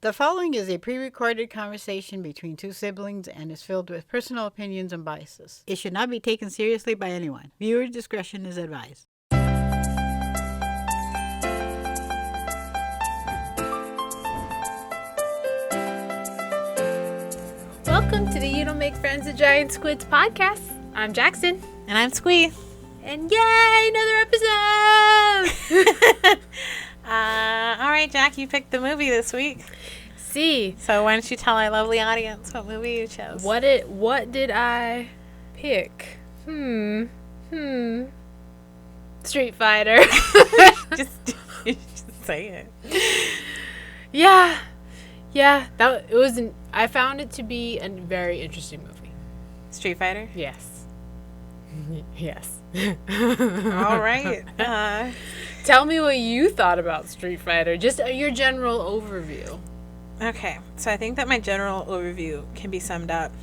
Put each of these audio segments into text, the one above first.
The following is a pre-recorded conversation between two siblings and is filled with personal opinions and biases. It should not be taken seriously by anyone. Viewer discretion is advised. Welcome to the You Don't Make Friends with Giant Squids podcast. I'm Jackson. And I'm Squid. And yay, another episode! All right, Jack, you picked the movie this week. See. So why don't you tell our lovely audience what movie you chose? What did I pick? Street Fighter. just say it. Yeah. I found it to be a very interesting movie. Street Fighter? Yes. Yes. All right. Tell me what you thought about Street Fighter. Just your general overview. Okay. So I think that my general overview can be summed up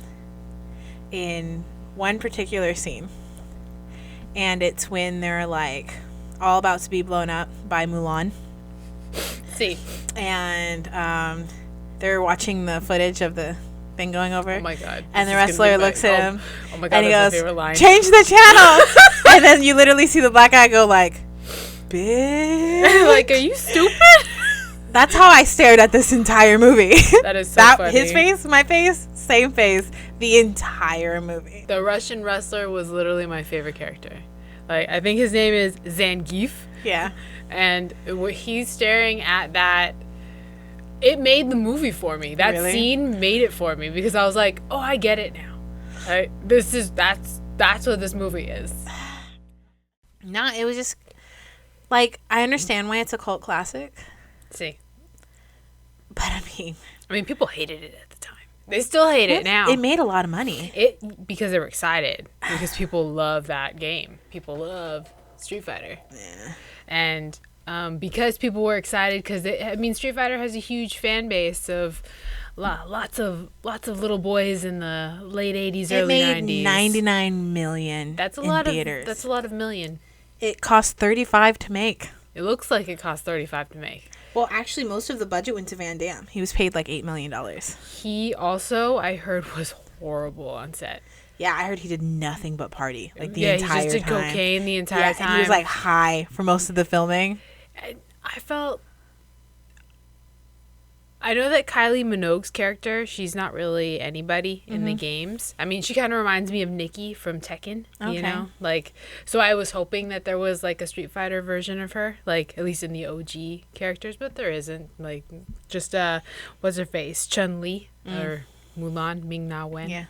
in one particular scene. And it's when they're like all about to be blown up by Mulan. See. And they're watching the footage of the thing going over. Oh my god. And the wrestler looks at him. Oh my god, and he that's goes, my favorite line. "Change the channel." And then you literally see the black guy go like, "Bitch." Like, are you stupid? That's how I stared at this entire movie. That is so funny. His face, my face, same face, the entire movie. The Russian wrestler was literally my favorite character. Like, I think his name is Zangief. Yeah. And he's staring at that. It made the movie for me. That Really? scene made it for me because I was like, oh, I get it now. Like, that's what this movie is. No, it was just like, I understand why it's a cult classic, See. but I mean, people hated it at the time. They still hate it now. It made a lot of money. Because they were excited. Because people love that game. People love Street Fighter. Yeah. And because people were excited, because Street Fighter has a huge fan base of lots of little boys in the late 80s, early 90s. It made 99 million. That's a in lot theaters. That's a lot of million. It cost 35 to make. It looks like it cost 35 to make. Well, actually, most of the budget went to Van Damme. He was paid like $8 million. He also, I heard, was horrible on set. Yeah, I heard he did nothing but party like the entire time. Yeah, he just did cocaine the entire time. And he was like high for most of the filming. I know that Kylie Minogue's character, she's not really anybody in the games. I mean, she kind of reminds me of Nikki from Tekken, you know? Like, so I was hoping that there was, like, a Street Fighter version of her, like, at least in the OG characters, but there isn't. Like, just, what's her face? Chun-Li, or Mulan, Ming-Na Wen. Yeah.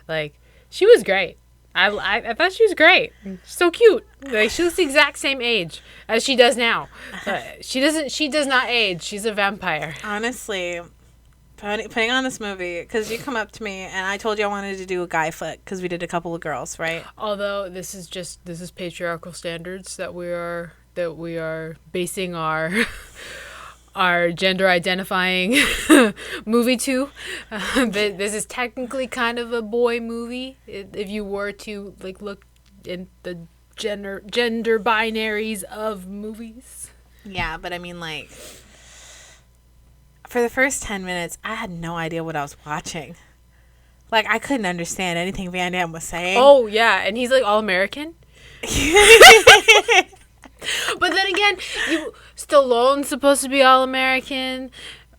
Like, she was great. I thought she was great. So cute. Like, she looks the exact same age as she does now. But she does not age. She's a vampire. Honestly, putting on this movie, because you come up to me and I told you I wanted to do a guy flick because we did a couple of girls, right? Although this is patriarchal standards that we are basing our gender identifying movie to. This is technically kind of a boy movie if you were to like look in the gender binaries of movies. Yeah, but I mean, like, for the first 10 minutes, I had no idea what I was watching. Like, I couldn't understand anything Van Damme was saying. Oh yeah, and he's like all American. But then again, Stallone's supposed to be all-American.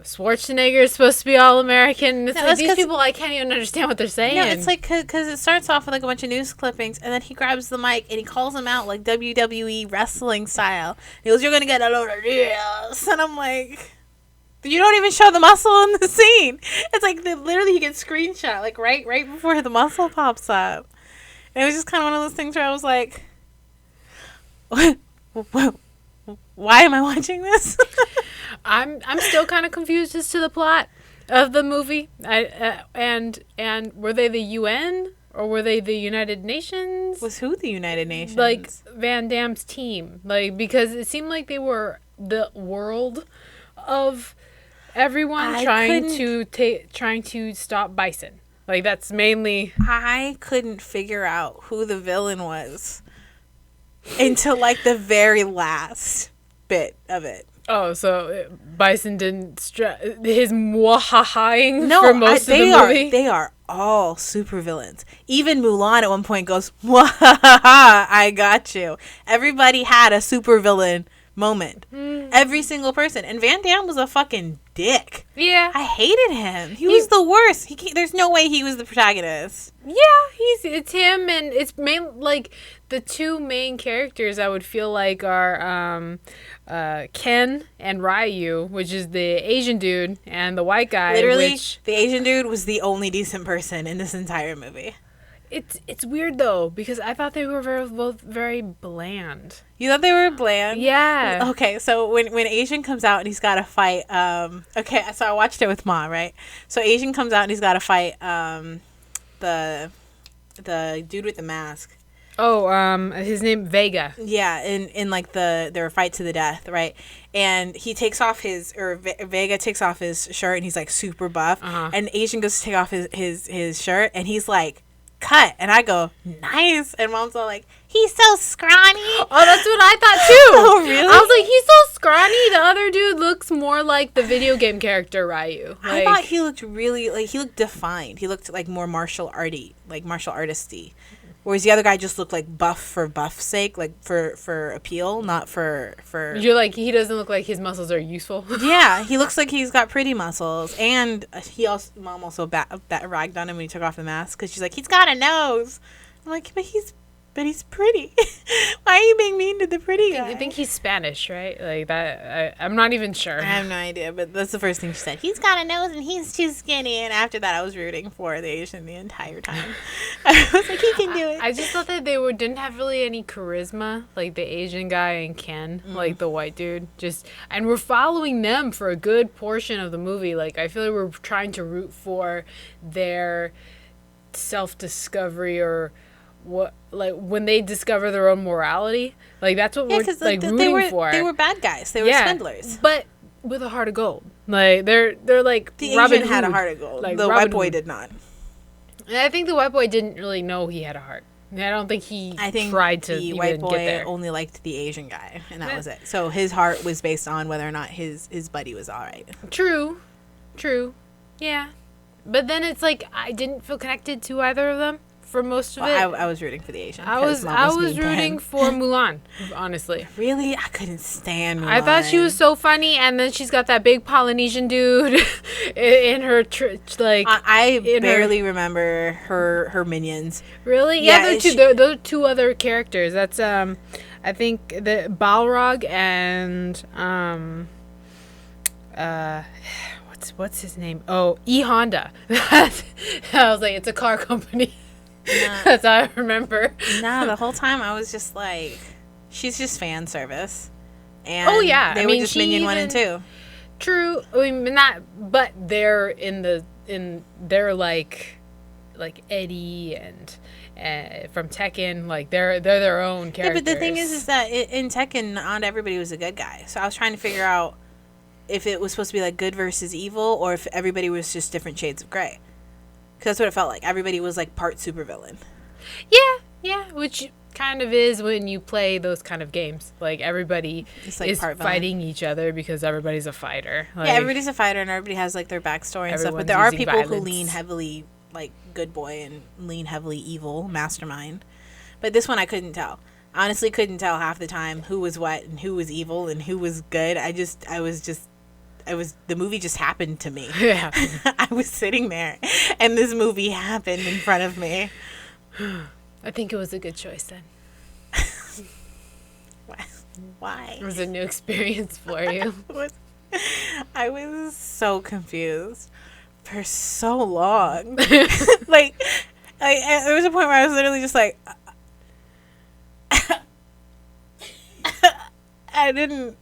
Schwarzenegger is supposed to be all-American. It's like these people, I can't even understand what they're saying. No, it's like, because it starts off with like a bunch of news clippings, and then he grabs the mic and he calls them out like WWE wrestling style. He goes, "You're going to get a load of deals." And I'm like, you don't even show the muscle in the scene. It's like literally he gets screenshot like right before the muscle pops up. And it was just kind of one of those things where I was like, why am I watching this? I'm still kind of confused as to the plot of the movie. And were they the UN or were they the United Nations? Was who the United Nations? Like Van Damme's team, like, because it seemed like they were the world of everyone trying to stop Bison. Like, that's mainly. I couldn't figure out who the villain was until like the very last bit of it. Oh, so Bison didn't his mwahahaing No, for most of the movie? they are all super villains. Even Mulan at one point goes, "Mwahaha, I got you." Everybody had a super villain moment. Every single person. And Van Damme was a fucking dick. Yeah. I hated him. He was the worst. There's no way he was the protagonist. Yeah, it's him, and it's like the two main characters I would feel like are Ken and Ryu, which is the Asian dude, and the white guy. Literally, the Asian dude was the only decent person in this entire movie. It's weird though, because I thought they were both very bland. You thought they were bland? Yeah. Okay, so when Asian comes out and he's got to fight, okay, so I watched it with Ma, right? So Asian comes out and he's got to fight the dude with the mask. Oh, his name Vega. Yeah, in like their fight to the death, right? And he takes off Vega takes off his shirt and he's like super buff, and Asian goes to take off his shirt and he's like, cut, and I go, nice, and Mom's all like, he's so scrawny. Oh, that's what I thought too. Oh, really? I was like, he's so scrawny. The other dude looks more like the video game character Ryu. I thought he looked really he looked defined. He looked like more martial artisty. Whereas the other guy just looked like buff for buff's sake, like for appeal, not for. You're like, he doesn't look like his muscles are useful. Yeah, he looks like he's got pretty muscles, and Mom also ragged on him when he took off the mask because she's like, he's got a nose. I'm like, but he's pretty. Why are you being mean to the pretty guy? I think he's Spanish, right? Like that. I'm not even sure. I have no idea, but that's the first thing she said. He's got a nose and he's too skinny. And after that, I was rooting for the Asian the entire time. I was like, he can do it. I just thought that they didn't have really any charisma, like the Asian guy and Ken, like the white dude. And we're following them for a good portion of the movie. Like I feel like we're trying to root for their self-discovery or what, like when they discover their own morality, like that's what we're like rooting for. They were bad guys. They were swindlers, but with a heart of gold. Like they're like the Robin Asian had a Hood. heart of gold. Like the Robin white boy Hood. did not. And I think the white boy didn't really know he had a heart. I don't think tried to the white boy get there. only liked the Asian guy, and that was it. So his heart was based on whether or not his buddy was all right. True, yeah. But then it's like I didn't feel connected to either of them for most of it. I was rooting for the Asian. I was rooting for Mulan, honestly. Really, I couldn't stand Mulan. I thought she was so funny, and then she's got that big Polynesian dude in her I barely remember her minions. Really? Yeah, those are two other characters. That's I think the Balrog and what's his name? Oh, E Honda. I was like, it's a car company. Nah. That's how I remember. Nah, the whole time I was just like, she's just fan service. And oh yeah, they were just Minion 1 and 2. True. I mean, not, but they're they're like Eddie and from Tekken, like they're their own characters. Yeah, but the thing is that in Tekken, not everybody was a good guy. So I was trying to figure out if it was supposed to be like good versus evil, or if everybody was just different shades of gray. Because that's what it felt like. Everybody was like part supervillain. Yeah, which kind of is when you play those kind of games. Like everybody is fighting each other because everybody's a fighter. Like, yeah, everybody's a fighter and everybody has like their backstory and stuff. But there are people who lean heavily like good boy and lean heavily evil, mastermind. But this one I couldn't tell. Honestly, couldn't tell half the time who was what and who was evil and who was good. The movie just happened to me. Yeah. I was sitting there and this movie happened in front of me. I think it was a good choice then. Why? It was a new experience for you. I was so confused for so long. Like, there was a point where I was literally just like, I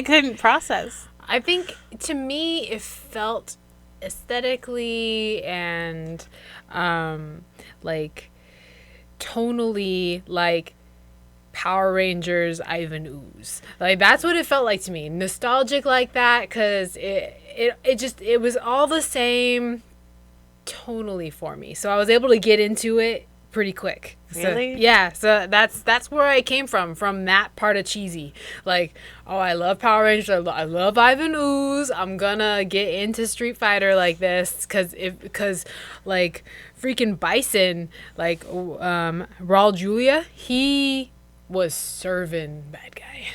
couldn't process. I think to me it felt aesthetically and like tonally like Power Rangers Ivan Ooze. Like that's what it felt like to me. Nostalgic like that, because it was all the same tonally for me. So I was able to get into it pretty quick. Really? So, yeah. So that's where I came from that part of cheesy. Like, oh, I love Power Rangers. I love Ivan Ooze. I'm gonna get into Street Fighter like this because like freaking Bison, like Raul Julia, he was serving bad guy.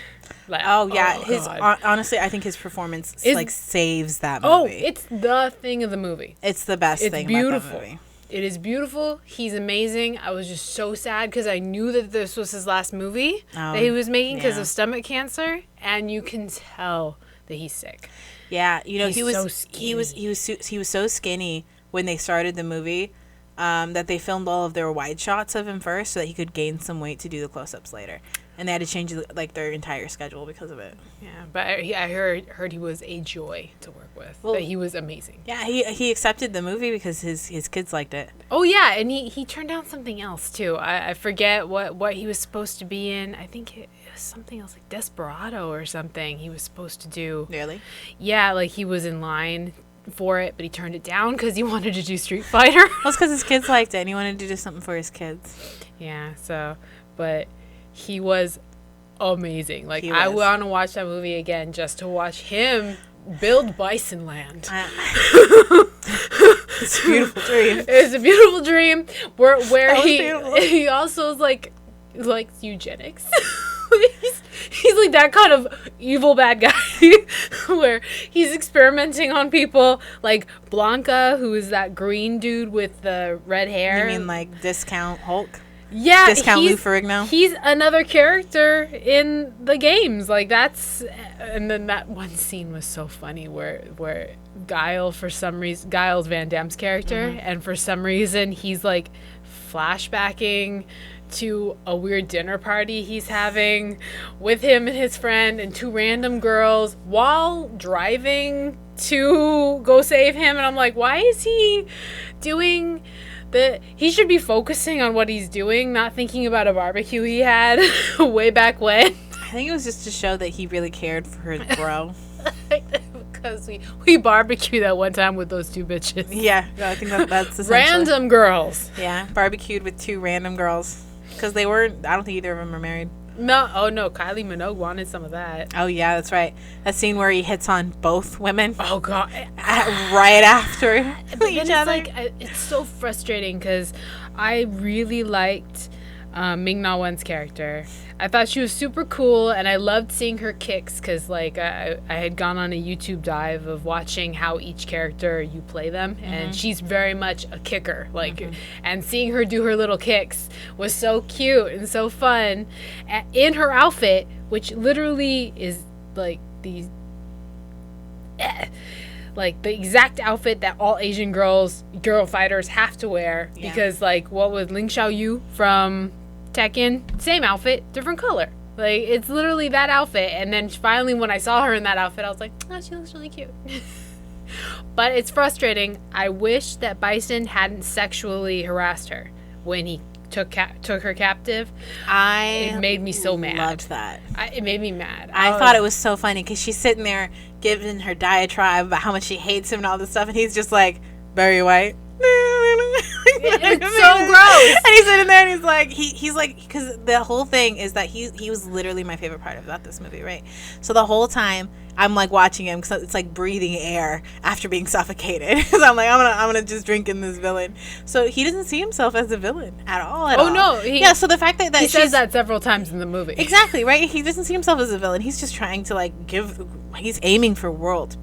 Like, oh yeah, God. Honestly, I think his performance like saves that movie. Oh, it's the thing of the movie. It's the best thing beautiful. about that movie. It is beautiful. He's amazing. I was just so sad because I knew that this was his last movie that he was making because of stomach cancer, and you can tell that he's sick. Yeah, you know, He's he was so skinny. he was so skinny when they started the movie that they filmed all of their wide shots of him first so that he could gain some weight to do the close-ups later. And they had to change like their entire schedule because of it. Yeah, but I heard he was a joy to work with. Well, that he was amazing. Yeah, he accepted the movie because his kids liked it. Oh yeah, and he turned down something else too. I forget what he was supposed to be in. I think it was something else like Desperado or something. He was supposed to do. Really? Yeah, like he was in line for it, but he turned it down because he wanted to do Street Fighter. Well, it's because his kids liked it and he wanted to do something for his kids. Yeah. So, but. He was amazing. Like, I want to watch that movie again just to watch him build Bisonland. It's a beautiful dream. It's a beautiful dream where he also is like eugenics. he's like that kind of evil bad guy where he's experimenting on people like Blanca, who is that green dude with the red hair. You mean like Discount Hulk? Yeah, Discount Lou Ferrigno. He's another character in the games. Like that's, and then that one scene was so funny where Guile, for some reason, Giles Van Damme's character, and for some reason he's like flashbacking to a weird dinner party he's having with him and his friend and two random girls while driving to go save him. And I'm like, why is he doing... he should be focusing on what he's doing, not thinking about a barbecue he had way back when. I think it was just to show that he really cared for his bro. Because we barbecued that one time with those two bitches. Yeah, I think that's essentially... Random girls. Yeah, barbecued with two random girls. Because they weren't... I don't think either of them were married. No, oh no, Kylie Minogue wanted some of that. Oh yeah, that's right. That scene where he hits on both women. Oh god, right after each other. Like it's so frustrating because I really liked Ming-Na Wen's character. I thought she was super cool, and I loved seeing her kicks because like I had gone on a YouTube dive of watching how each character you play them, and she's very much a kicker. Like, and seeing her do her little kicks was so cute and so fun. In her outfit, which literally is like these. Like the exact outfit that all Asian girl fighters have to wear because like what was Ling Xiaoyu from Tekken, same outfit, different color. Like it's literally that outfit. And then finally when I saw her in that outfit, I was like, oh, she looks really cute. But it's frustrating. I wish that Bison hadn't sexually harassed her when he took her captive. It made me so mad. Loved that. It made me mad. I thought it was so funny because she's sitting there giving her diatribe about how much she hates him and all this stuff, and he's just like, Barry White. It's so gross. And he's sitting there and he's like, he's like, because the whole thing is that he was literally my favorite part about this movie, right? So the whole time I'm like watching him because it's like breathing air after being suffocated. So I'm like, I'm gonna just drink in this villain. So he doesn't see himself as a villain at all. No, so the fact that he says that several times in the movie. Exactly, right? He doesn't see himself as a villain. He's just trying to like he's aiming for world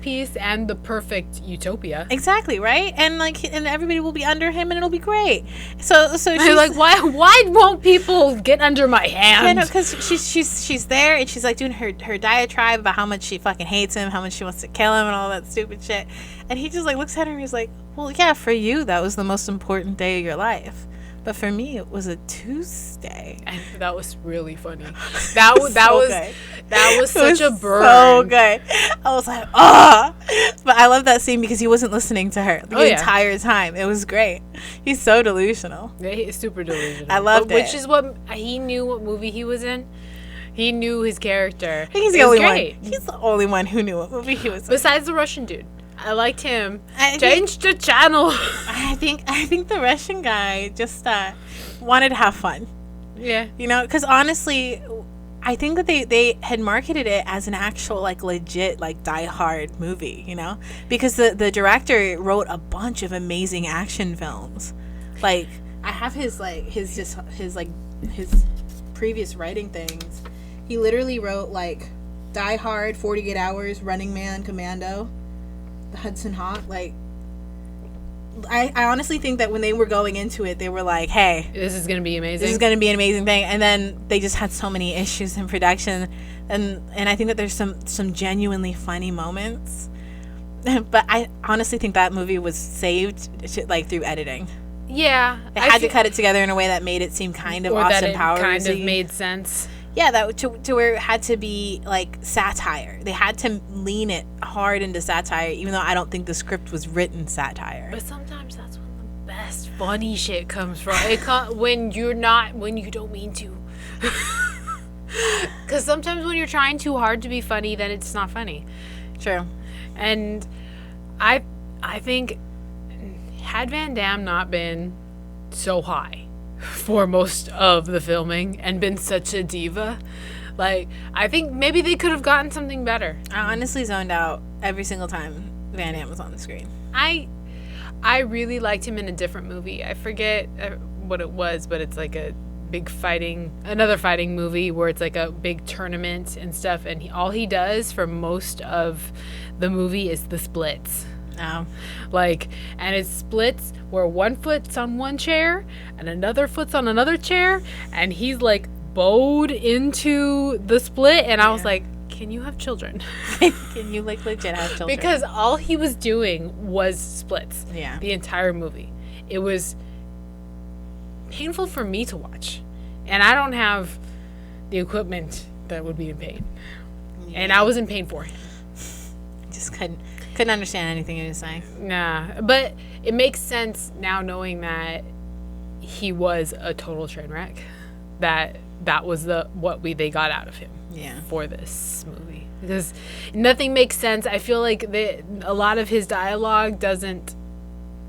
peace and the perfect utopia. Exactly, right? And like, and everybody will be under him and it'll be great. So she's like, why won't people get under my hand? Yeah, no, because she's there and she's like doing her diatribe about how much she fucking hates him, how much she wants to kill him and all that stupid shit. And he just like looks at her and he's like, well, yeah, for you that was the most important day of your life. But for me, it was a Tuesday. And that was really funny. That was such a burn. So good. I was like, oh. But I love that scene because he wasn't listening to her the entire time. It was great. He's so delusional. Yeah, he's super delusional. I loved it. Which is what he knew what movie he was in. He knew his character. I think he's the only one. He's the only one who knew what movie he was in. Besides the Russian dude. I liked him. Change the channel. I think the Russian guy just wanted to have fun. Yeah. You know, because honestly, I think that they had marketed it as an actual, like, legit, like, die-hard movie, you know? Because the director wrote a bunch of amazing action films. Like, I have his previous writing things. He literally wrote, like, Die Hard, 48 Hours, Running Man, Commando, The Hudson Hawk, like... I honestly think that when they were going into it, they were like, hey, this is going to be amazing. This is going to be an amazing thing. And then they just had so many issues in production. And I think that there's some genuinely funny moments. But I honestly think that movie was saved like through editing. Yeah. They had to cut it together in a way that made it seem kind of Austin Powers. Kind of made sense. Yeah, that to where it had to be like satire. They had to lean it hard into satire, even though I don't think the script was written satire. But sometimes that's when the best funny shit comes from. When you don't mean to. Because sometimes when you're trying too hard to be funny, then it's not funny. True. And I think had Van Damme not been so high for most of the filming and been such a diva, like, I think maybe they could have gotten something better. I honestly zoned out every single time Van Damme was on the screen. I really liked him in a different movie. I forget what it was, but it's like another fighting movie where it's like a big tournament and stuff, and all he does for most of the movie is the splits. Oh. Like, and it splits where one foot's on one chair and another foot's on another chair, and he's like bowed into the split, and I was like, can you have children? Can you like legit have children? Because all he was doing was splits. Yeah. The entire movie. It was painful for me to watch. And I don't have the equipment that would be in pain. Yeah. And I was in pain for him. Just couldn't understand anything he was saying. Nah. But it makes sense now knowing that he was a total train wreck. That was what they got out of him. Yeah. For this movie. Because nothing makes sense. I feel like a lot of his dialogue doesn't...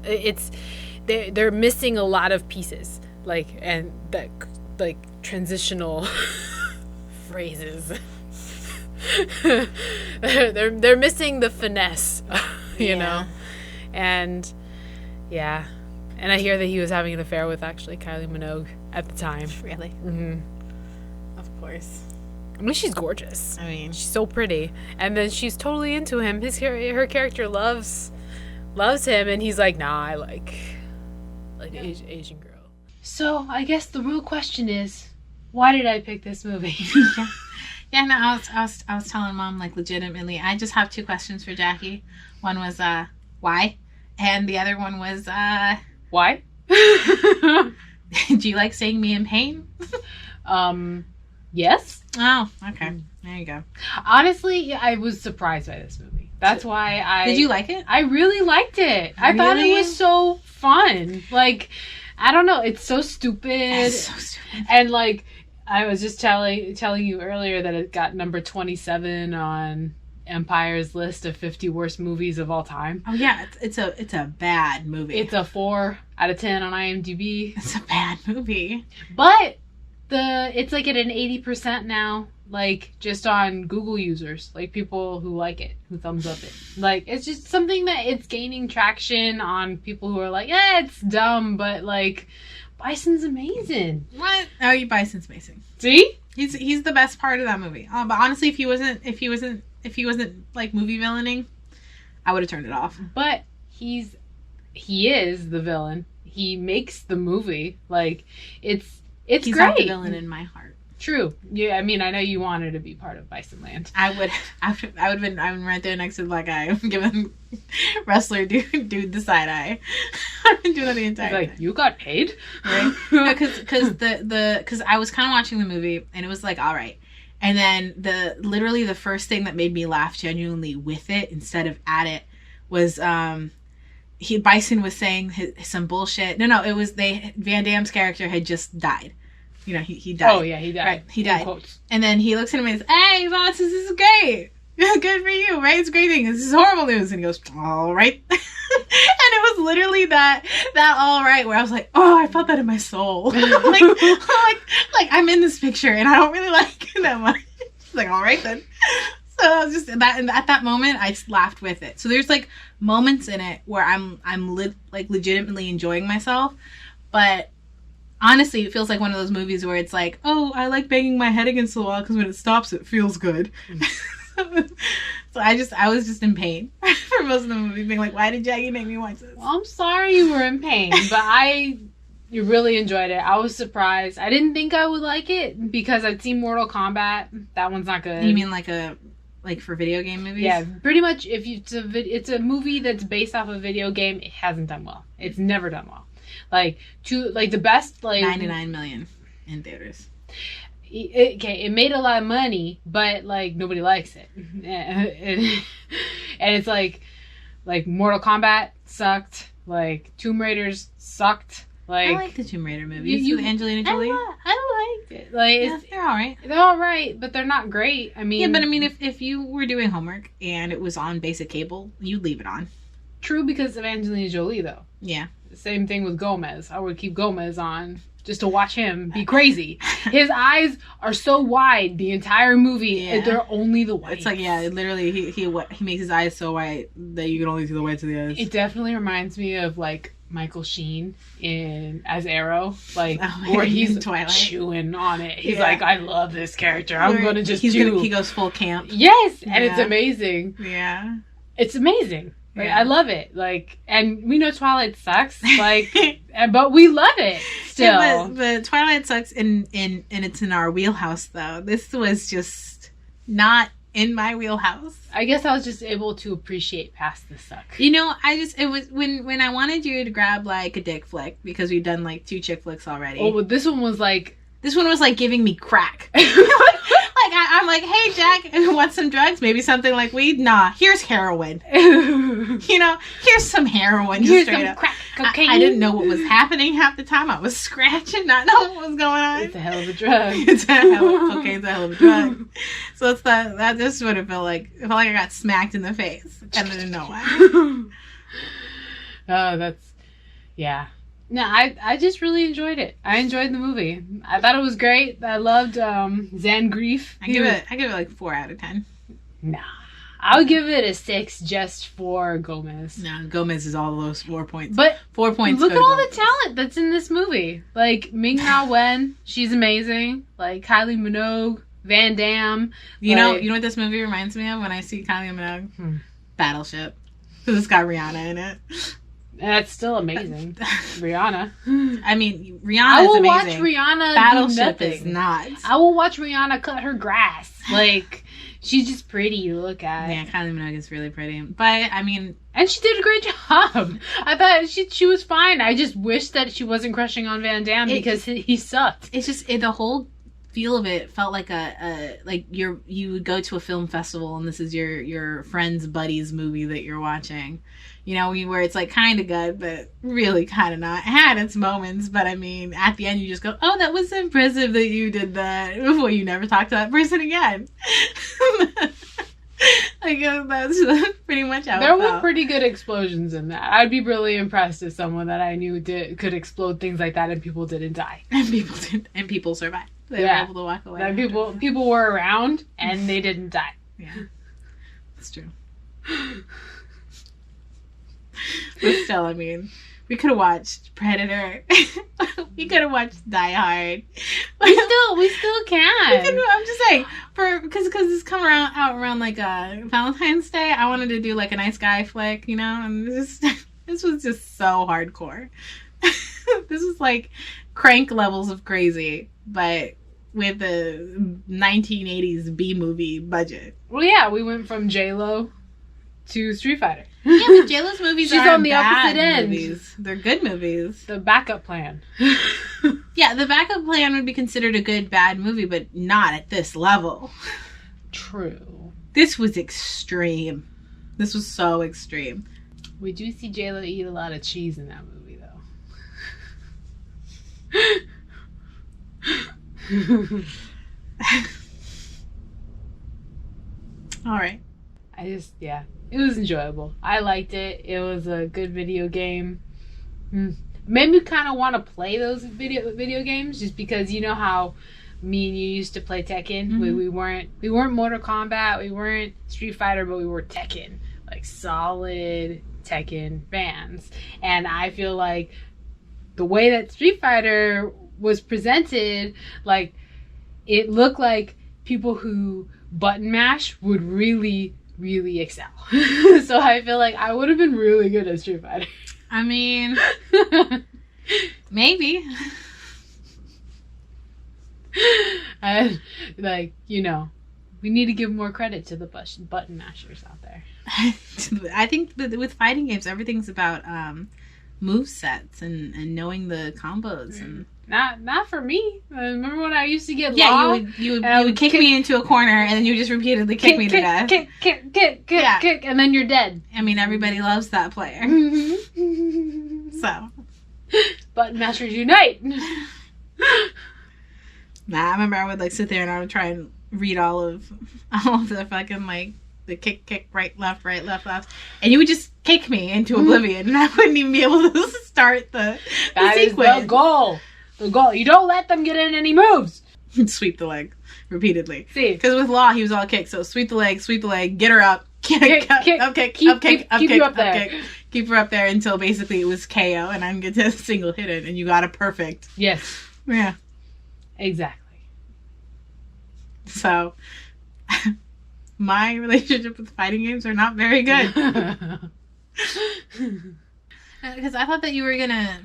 They're missing a lot of pieces. And that... transitional phrases. they're missing the finesse, you know? And yeah. And I hear that he was having an affair with actually Kylie Minogue at the time. Really? Mm-hmm. Of course. I mean, she's gorgeous. I mean, she's so pretty. And then she's totally into him. Her character loves him, and he's like, nah, I like Asian girl. So I guess the real question is, why did I pick this movie? Yeah, no, I was telling Mom, like, legitimately, I just have two questions for Jackie. One was why, and the other one was why? Do you like seeing me in pain? Yes. Oh, okay. There you go. Honestly, I was surprised by this movie. That's why Did you like it? I really liked it. I thought it was so fun. Like, I don't know. It's so stupid. It's so stupid. And like, I was just telling you earlier that it got number 27 on Empire's list of 50 worst movies of all time. Oh yeah, it's a bad movie. It's a 4 out of 10 on IMDb. It's a bad movie. But it's like at an 80% now, like just on Google users, like people who like it, who thumbs up it. Like, it's just something that it's gaining traction on people who are like, yeah, it's dumb, but like, Bison's amazing. What? Oh, Bison's amazing. See? He's the best part of that movie. But honestly, if he wasn't like movie villaining, I would have turned it off. But he is the villain. He makes the movie. Like, he's great. Not the villain in my heart. True. Yeah, I mean, I know you wanted to be part of Bisonland. I would have been right there next to the black guy, giving wrestler dude the side eye. I've been doing that the entire time. Like, you got paid? Right? Because I was kind of watching the movie, and it was like, all right. And then literally the first thing that made me laugh genuinely with it instead of at it was Bison was saying some bullshit. No, it was Van Damme's character had just died. You know, he died. Oh, yeah, he died. Right, he died. And then he looks at him and says, hey, boss, this is great. Good for you, right? It's a great thing. This is horrible news. And he goes, all right. And it was was literally that all right where I was like, oh, I felt that in my soul. like I'm in this picture and I don't really like it that much. Like, all right then. So I was just that, and at that moment I just laughed with it. So there's like moments in it where I'm legitimately enjoying myself, but honestly, it feels like one of those movies where it's like, oh, I like banging my head against the wall because when it stops, it feels good. So I was just in pain for most of the movie, being like, why did Jackie make me watch this? Well, I'm sorry you were in pain, but you really enjoyed it. I was surprised. I didn't think I would like it because I'd seen Mortal Kombat. That one's not good. You mean like for video game movies? Yeah, pretty much. If it's a movie that's based off a video game, it hasn't done well. It's never done well. The best 99 million in theaters. It made a lot of money, but nobody likes it, and it's like Mortal Kombat sucked, Tomb Raiders sucked. I like the Tomb Raider movies with Angelina Jolie. I liked it. They're all right. They're all right, but they're not great. I mean, yeah, but I mean, if you were doing homework and it was on basic cable, you'd leave it on. True, because of Angelina Jolie, though. Yeah. Same thing with Gomez. I would keep Gomez on just to watch him be crazy. His eyes are so wide the entire movie. Yeah. They're only the whites. It's like, yeah, literally he makes his eyes so white that you can only see the whites of the eyes. It definitely reminds me of Michael Sheen as Arrow, where he's chewing on it. He's like, I love this character. I'm gonna just chew. He goes full camp. Yes, and it's amazing. Yeah, it's amazing. I love it. And we know Twilight sucks. But we love it still. Yeah, but Twilight sucks, and it's in our wheelhouse though. This was just not in my wheelhouse. I guess I was just able to appreciate past the suck. It was when I wanted you to grab a dick flick because we've done 2 chick flicks already. Oh, but this one was giving me crack. I'm like, hey, Jack, want some drugs? Maybe something like weed? Nah, here's heroin. Here's some heroin. Here's some crack cocaine. I didn't know what was happening half the time. I was scratching, not knowing what was going on. It's a hell of a drug. Cocaine's a hell of a drug. So it's that just what it felt like. It felt like I got smacked in the face. And I didn't know why. Oh, that's... Yeah. No, I just really enjoyed it. I enjoyed the movie. I thought it was great. I loved Zangief. I give it 4 out of 10. Nah. I would give it a 6 just for Gomez. No, Gomez is all those 4 points. But 4 points. Look at all the talent that's in this movie. Ming-Na Wen, she's amazing. Kylie Minogue, Van Damme. You know what this movie reminds me of when I see Kylie Minogue? Battleship. Because it's got Rihanna in it. That's still amazing. Rihanna. I mean, Rihanna is amazing. I will watch Rihanna Battleship do nothing. Is not. I will watch Rihanna cut her grass. She's just pretty to look at. Yeah, Kylie Minogue is really pretty. But, I mean... And she did a great job. I thought she was fine. I just wish that she wasn't crushing on Van Damme because he sucked. It's just... the whole feel of it felt like you would go to a film festival and this is your friend's buddy's movie that you're watching. Where it's kind of good, but really kind of not. It had its moments, but I mean, at the end you just go, oh, that was impressive that you did that before you never talk to that person again. That's pretty much how there it felt. were pretty good explosions in that. I'd be really impressed if someone that I knew could explode things like that and people didn't die. And people survived. They were able to walk away. That people were around and they didn't die. Yeah, that's true. But still, I mean, we could have watched Predator. We could have watched Die Hard. We still can. I'm just saying, because it's coming out around Valentine's Day. I wanted to do a nice guy flick, and this was just so hardcore. This was Crank levels of crazy, but with the 1980s B movie budget. Well, yeah, we went from J-Lo to Street Fighter. Yeah, but J-Lo's movies She's aren't on the opposite end. Movies. They're good movies. The backup plan. Yeah, the backup plan would be considered a good, bad movie, but not at this level. True. This was extreme. This was so extreme. We do see J-Lo eat a lot of cheese in that movie, though. All right. Yeah. It was enjoyable. I liked it. It was a good video game. Made me kind of want to play those video games, just because you know how me and you used to play Tekken. Mm-hmm. We weren't Mortal Kombat, we weren't Street Fighter, but we were Tekken, like solid Tekken fans. And I feel like the way that Street Fighter was presented, like it looked like people who button mash would really excel. So I feel like I would have been really good at Street Fighter. I mean, maybe. And, like, you know, we need to give more credit to the button mashers out there. I think with fighting games, everything's about move sets and knowing the combos. And not for me. Remember when I used to get you would kick me into a corner, and then you would just repeatedly kick me to death. Kick, and then you're dead. I mean, everybody loves that player. So, button mashers unite. I remember I would like sit there and I would try and read all of the fucking like the kick, right, left, and you would just kick me into oblivion, and I wouldn't even be able to start the That is sequence. the goal. The goal. You don't let them get in any moves. Sweep the leg repeatedly. See, because with Law he was all kick, so sweep the leg, get her up, kick, up kick, keep you up there. Keep her up there until basically it was KO, and I'm going to single hit it, and you got a perfect. Yes. Yeah. Exactly. So, my relationship with fighting games are not very good. Because I thought that you were gonna,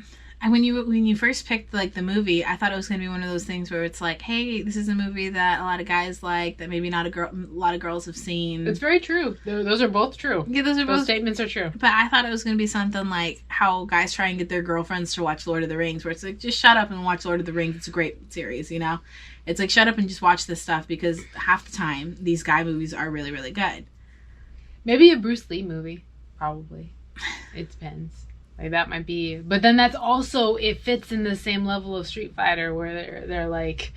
when you first picked like the movie, I thought it was gonna be one of those things where it's like, hey, this is a movie that a lot of guys like, that maybe not a lot of girls have seen. It's very true. Those are both true. Yeah, those statements are true. But I thought it was gonna be something like how guys try and get their girlfriends to watch Lord of the Rings, where it's like, just shut up and watch Lord of the Rings. It's a great series, you know. It's like, shut up and just watch this stuff, because half the time these guy movies are really, really good. Maybe a Bruce Lee movie, probably. It depends. Like that might be, but then that's also, it fits in the same level of Street Fighter where they're like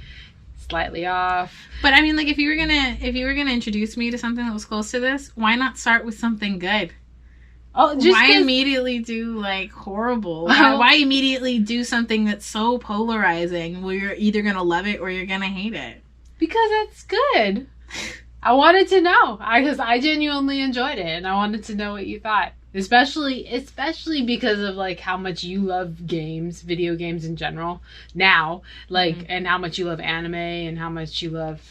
slightly off. But I mean, like if you were gonna introduce me to something that was close to this, why not start with something good? Oh, just why immediately do like horrible? Why immediately do something that's so polarizing where you're either gonna love it or you're gonna hate it? Because it's good. I wanted to know, because I genuinely enjoyed it, and I wanted to know what you thought. Especially because of like how much you love games, video games in general now, like, and how much you love anime and how much you love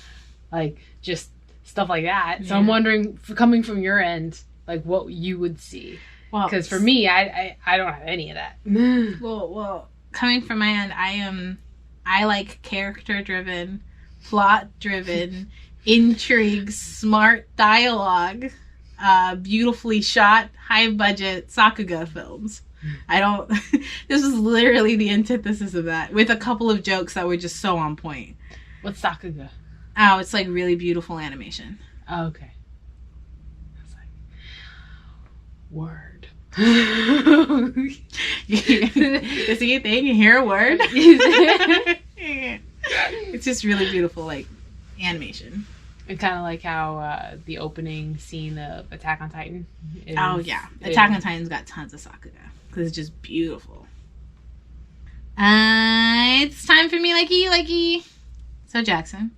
like just stuff like that. Yeah. So I'm wondering, coming from your end, like what you would see. Well, because for me, I don't have any of that. well, coming from my end, I like character driven, plot driven, intrigue, smart dialogue. Beautifully shot, high budget Sakuga films. This was literally the antithesis of that, with a couple of jokes that were just so on point. What's Sakuga? Oh, it's like really beautiful animation. Oh, okay. I was like, word. You see a thing, you hear a word. It's just really beautiful, like, animation. And kind of like how the opening scene of Attack on Titan is. Oh, yeah. Attack on Titan's got tons of Sakuga, because it's just beautiful. It's time for Me Likey. So, Jackson,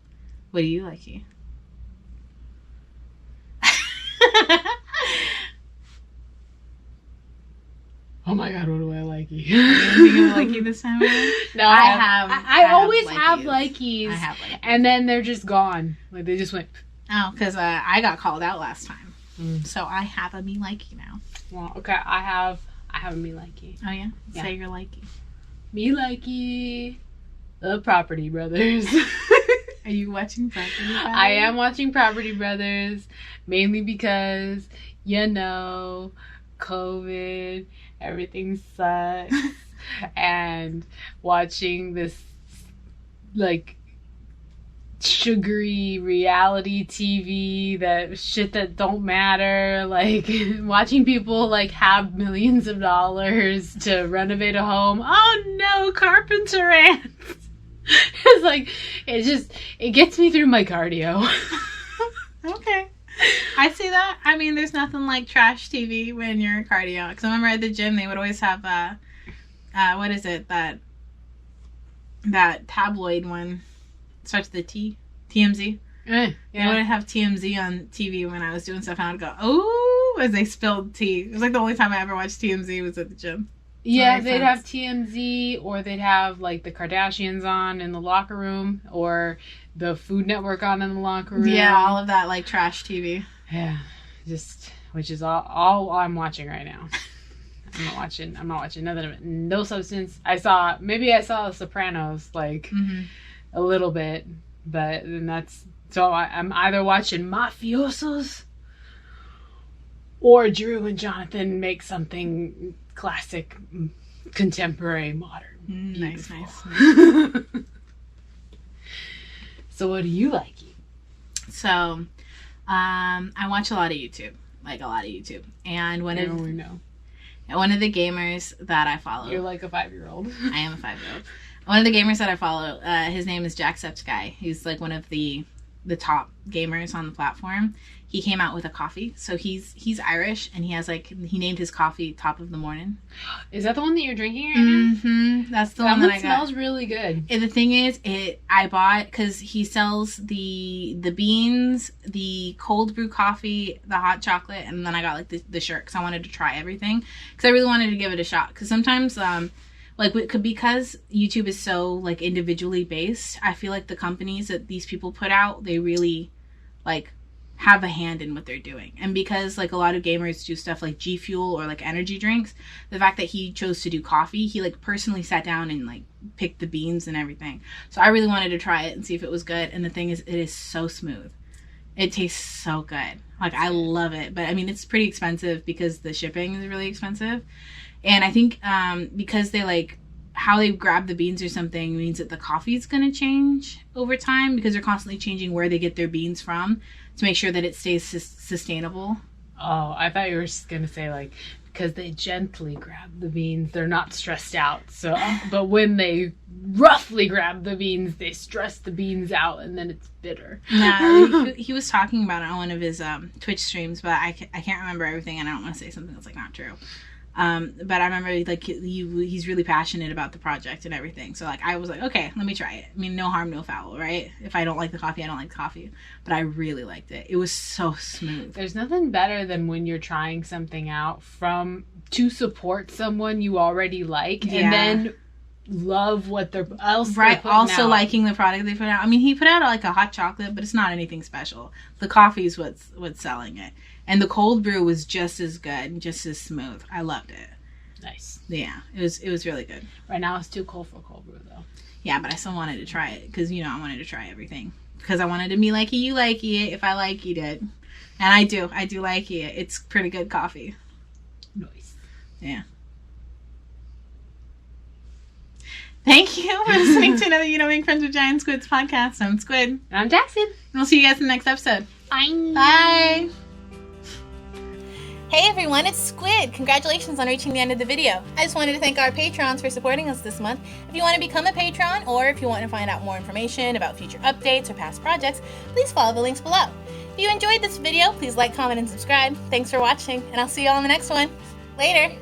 what do you likey? Oh my god, what do I likey? You likey this time around? No, I always have likies. I have likies. And then they're just gone. Like, they just went. Oh, because I got called out last time. So I have a Me Likey now. Well, okay, I have a Me Likey. Oh, yeah? Say your likey. Me Likey. The Property Brothers. Are you watching Property Brothers? I am watching Property Brothers. Mainly because, you know, COVID, everything sucks. And watching this, like, sugary reality TV, that shit that don't matter, like watching people like have millions of dollars to renovate a home. Oh no, carpenter ants. It's like, it gets me through my cardio. Okay. I see that. I mean, there's nothing like trash TV when you're cardio. Because I remember at the gym, they would always have, what is it? That tabloid one. Starts with the T. TMZ. They would have TMZ on TV when I was doing stuff, and I'd go, oh, as they spilled tea. It was like the only time I ever watched TMZ was at the gym. Yeah, they'd have TMZ, or they'd have like the Kardashians on in the locker room, or the Food Network on in the locker room. Yeah, all of that like trash TV. Yeah, which is all I'm watching right now. I'm not watching nothing of it. No substance. I saw The Sopranos like a little bit, but then that's so I'm either watching mafiosos or Drew and Jonathan make something classic, contemporary, modern. Nice. So what do you like? So, I watch a lot of YouTube, and one of the gamers that I follow. You're like a 5-year-old. I am a 5-year-old. One of the gamers that I follow, his name is Jacksepticeye. He's like one of the top gamers on the platform. He came out with a coffee. So he's Irish, and he has he named his coffee Top of the Morning. Is that the one that you're drinking right now? Mm-hmm. That's the one that I got. That smells really good. And the thing is, I bought because he sells the beans, the cold brew coffee, the hot chocolate, and then I got the shirt because I wanted to try everything because I really wanted to give it a shot. Because sometimes because YouTube is so individually based, I feel like the companies that these people put out, they really have a hand in what they're doing. And because a lot of gamers do stuff like G Fuel or energy drinks, the fact that he chose to do coffee, he personally sat down and picked the beans and everything. So I really wanted to try it and see if it was good. And the thing is, it is so smooth. It tastes so good. I love it. But I mean, it's pretty expensive because the shipping is really expensive. And I think because they how they grab the beans or something means that the coffee is going to change over time because they're constantly changing where they get their beans from to make sure that it stays sustainable. Oh, I thought you were just going to say because they gently grab the beans, they're not stressed out. So, but when they roughly grab the beans, they stress the beans out, and then it's bitter. Yeah, he was talking about it on one of his Twitch streams, but I can't remember everything, and I don't want to say something that's not true. But I remember he's really passionate about the project and everything. So I was okay, let me try it. I mean, no harm, no foul, right? If I don't like the coffee, I don't like the coffee. But I really liked it. It was so smooth. There's nothing better than when you're trying something out to support someone you already like, and then love what they're also out. Liking the product they put out. I mean, he put out a hot chocolate, but it's not anything special. The coffee is what's selling it. And the cold brew was just as good and just as smooth. I loved it. Nice. Yeah, it was really good. Right now it's too cold for cold brew though. Yeah, but I still wanted to try it because I wanted to try everything because I wanted to Me Likey, you likey it if I likey it, and I do likey it. It's pretty good coffee. Nice. Yeah. Thank you for listening to another Being Friends with Giant Squids podcast. I'm Squid. And I'm Jackson. And we'll see you guys in the next episode. Bye. Bye. Hey everyone, it's Squid! Congratulations on reaching the end of the video. I just wanted to thank our patrons for supporting us this month. If you want to become a patron, or if you want to find out more information about future updates or past projects, please follow the links below. If you enjoyed this video, please like, comment, and subscribe. Thanks for watching, and I'll see you all in the next one. Later!